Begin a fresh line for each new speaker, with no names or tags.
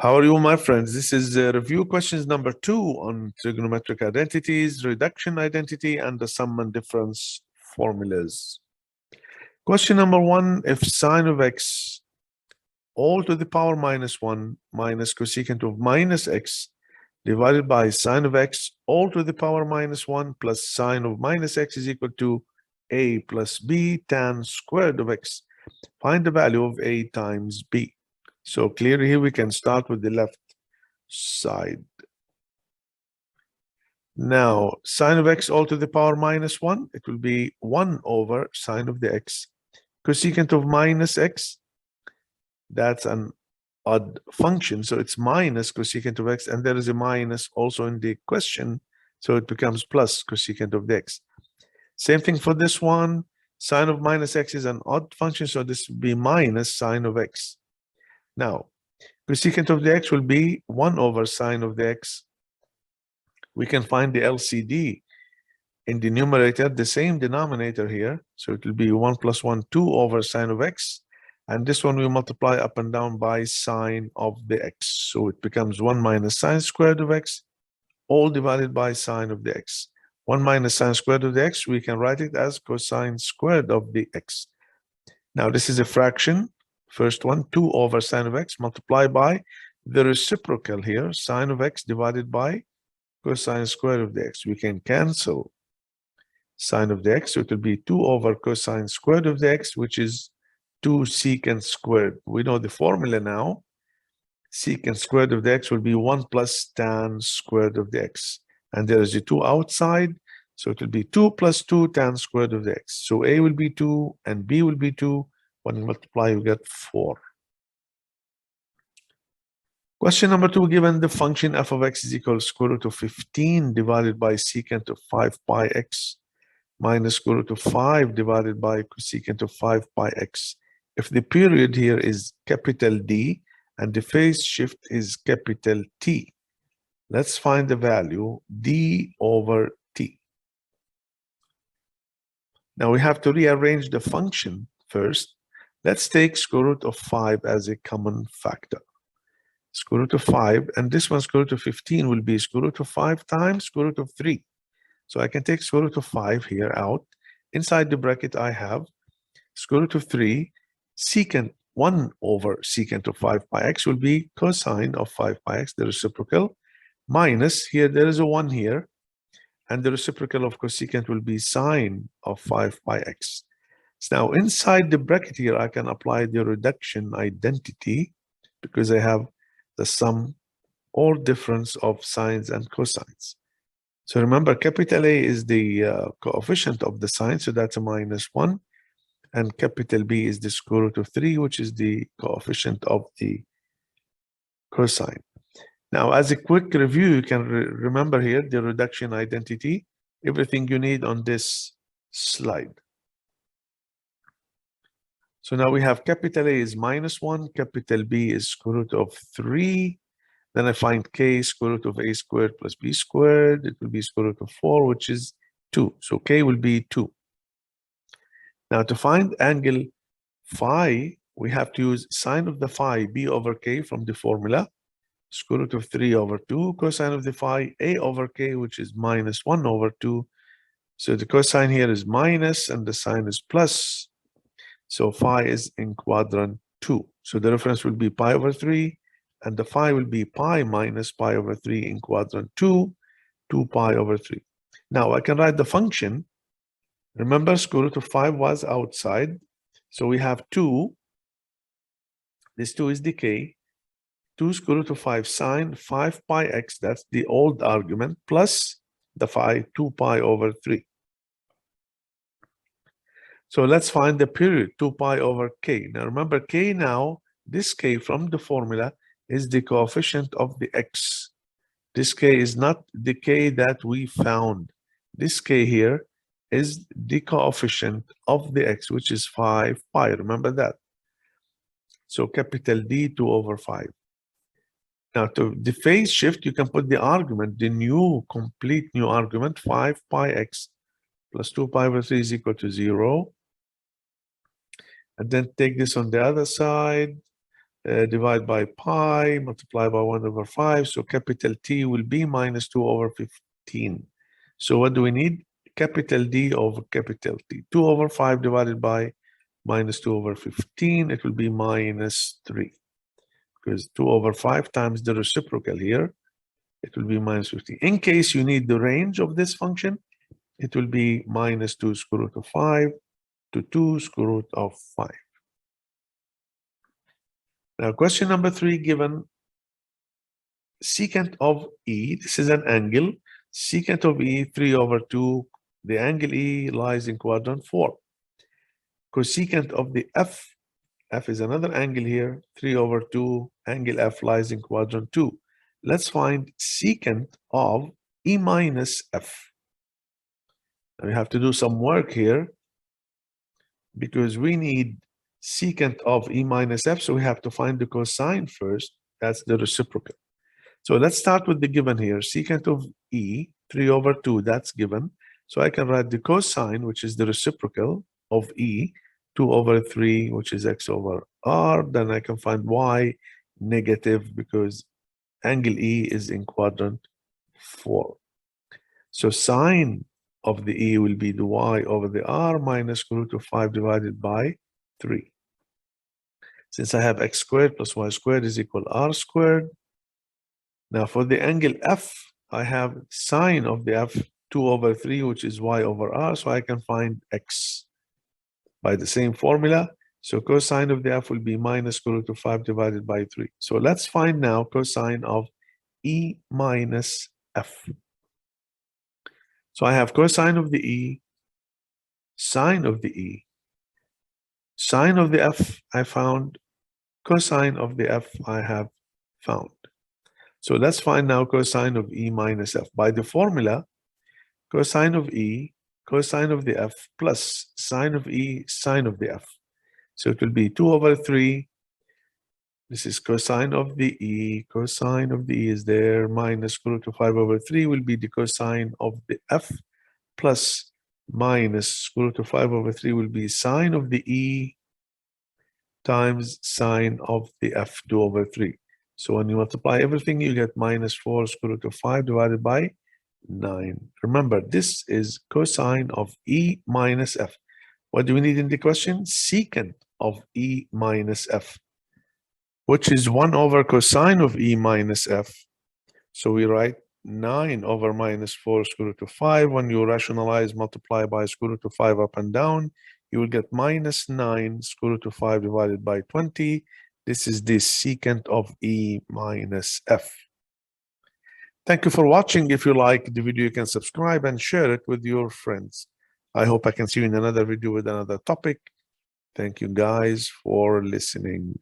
How are you, my friends? This is review questions number 2 on trigonometric identities, reduction identity, and the sum and difference formulas. Question number 1, if sine of x all to the power minus 1 minus cosecant of minus x divided by sine of x all to the power minus 1 plus sine of minus x is equal to a plus b tan squared of x. Find the value of a times b. So clearly here we can start with the left side. Now, sine of x all to the power minus 1, it will be 1 over sine of the x. Cosecant of minus x, that's an odd function, so it's minus cosecant of x, and there is a minus also in the question, so it becomes plus cosecant of the x. Same thing for this one. Sine of minus x is an odd function, so this will be minus sine of x. Now, cosecant of the x will be 1 over sine of the x. We can find the LCD in the numerator, the same denominator here. So it will be 1 plus 1, 2 over sine of x. And this one we multiply up and down by sine of the x. So it becomes 1 minus sine squared of x, all divided by sine of the x. 1 minus sine squared of the x, we can write it as cosine squared of the x. Now this is a fraction. First one, 2 over sine of x multiplied by the reciprocal here, sine of x divided by cosine squared of the x. We can cancel sine of the x, so it will be 2 over cosine squared of the x, which is 2 secant squared. We know the formula now. Secant squared of the x will be 1 plus tan squared of the x. And there is a 2 outside, so it will be 2 plus 2 tan squared of the x. So a will be 2 and b will be 2. When you multiply, you get 4. Question number 2, given the function f of x is equal to square root of 15 divided by secant of 5 pi x minus square root of 5 divided by cosecant of 5 pi x. If the period here is capital D and the phase shift is capital T, let's find the value d over t. Now we have to rearrange the function first. Let's take square root of 5 as a common factor. Square root of 5, and this one square root of 15 will be square root of 5 times square root of 3. So I can take square root of 5 here out. Inside the bracket I have square root of 3, secant 1 over secant of 5 pi x will be cosine of 5 pi x, the reciprocal, minus, here there is a 1 here, and the reciprocal of cosecant will be sine of 5 pi x. So now inside the bracket here, I can apply the reduction identity because I have the sum or difference of sines and cosines. So remember, capital A is the coefficient of the sine, so that's a minus 1. And capital B is the square root of 3, which is the coefficient of the cosine. Now, as a quick review, you can remember here the reduction identity, everything you need on this slide. So now we have capital A is minus 1, capital B is square root of 3. Then I find k square root of a squared plus b squared. It will be square root of 4, which is 2. So k will be 2. Now to find angle phi, we have to use sine of the phi b over k from the formula. Square root of 3 over 2, cosine of the phi a over k, which is minus 1 over 2. So the cosine here is minus and the sine is plus. So phi is in quadrant 2. So the reference will be pi over 3, and the phi will be pi minus pi over 3 in quadrant 2, 2 pi over 3. Now I can write the function. Remember, square root of 5 was outside. So we have 2. This 2 is the k. 2 square root of 5 sine 5 pi x, that's the old argument, plus the phi 2 pi over 3. So let's find the period, 2 pi over k. Now remember, k now, this k from the formula is the coefficient of the x. This k is not the k that we found. This k here is the coefficient of the x, which is 5 pi. Remember that. So capital D 2 over 5. Now to the phase shift, you can put the argument, the new, complete new argument, 5 pi x plus 2 pi over 3 is equal to 0. And then take this on the other side. divide by pi, multiply by 1 over 5. So capital T will be minus 2 over 15. So what do we need? Capital D over capital T. 2 over 5 divided by minus 2 over 15. It will be minus 3. Because 2 over 5 times the reciprocal here, it will be minus 15. In case you need the range of this function, it will be minus 2 square root of 5 to 2 square root of 5. Now, question number 3, given secant of E, this is an angle, secant of E 3 over 2, the angle E lies in quadrant 4. Cosecant of the F is another angle here, 3 over 2, angle F lies in quadrant 2. Let's find secant of E minus F. Now we have to do some work here because we need secant of E minus F, so we have to find the cosine first. That's the reciprocal. So let's start with the given here. Secant of E, 3 over 2, that's given. So I can write the cosine, which is the reciprocal of E, 2 over 3, which is x over r. Then I can find y negative because angle E is in quadrant 4. So sine of the E will be the y over the r minus square root of 5 divided by 3. Since I have x squared plus y squared is equal r squared. Now for the angle F, I have sine of the F 2 over 3, which is y over r, so I can find x by the same formula. So cosine of the F will be minus square root of 5 divided by 3. So let's find now cosine of E minus F. So I have cosine of the E, sine of the E, sine of the F I found, cosine of the F I have found. So let's find now cosine of E minus F. By the formula, cosine of E, cosine of the F plus sine of E, sine of the F. So it will be 2 over 3. This is cosine of the E. Cosine of the E is there. Minus square root of 5 over 3 will be the cosine of the F plus minus square root of 5 over 3 will be sine of the E times sine of the F 2 over 3. So when you multiply everything, you get minus 4 square root of 5 divided by 9. Remember, this is cosine of E minus F. What do we need in the question? Secant of E minus F, which is 1 over cosine of E minus F. So we write 9 over minus 4 square root of 5. When you rationalize, multiply by square root of 5 up and down, you will get minus 9 square root of 5 divided by 20. This is the secant of E minus F. Thank you for watching. If you like the video, you can subscribe and share it with your friends. I hope I can see you in another video with another topic. Thank you guys for listening.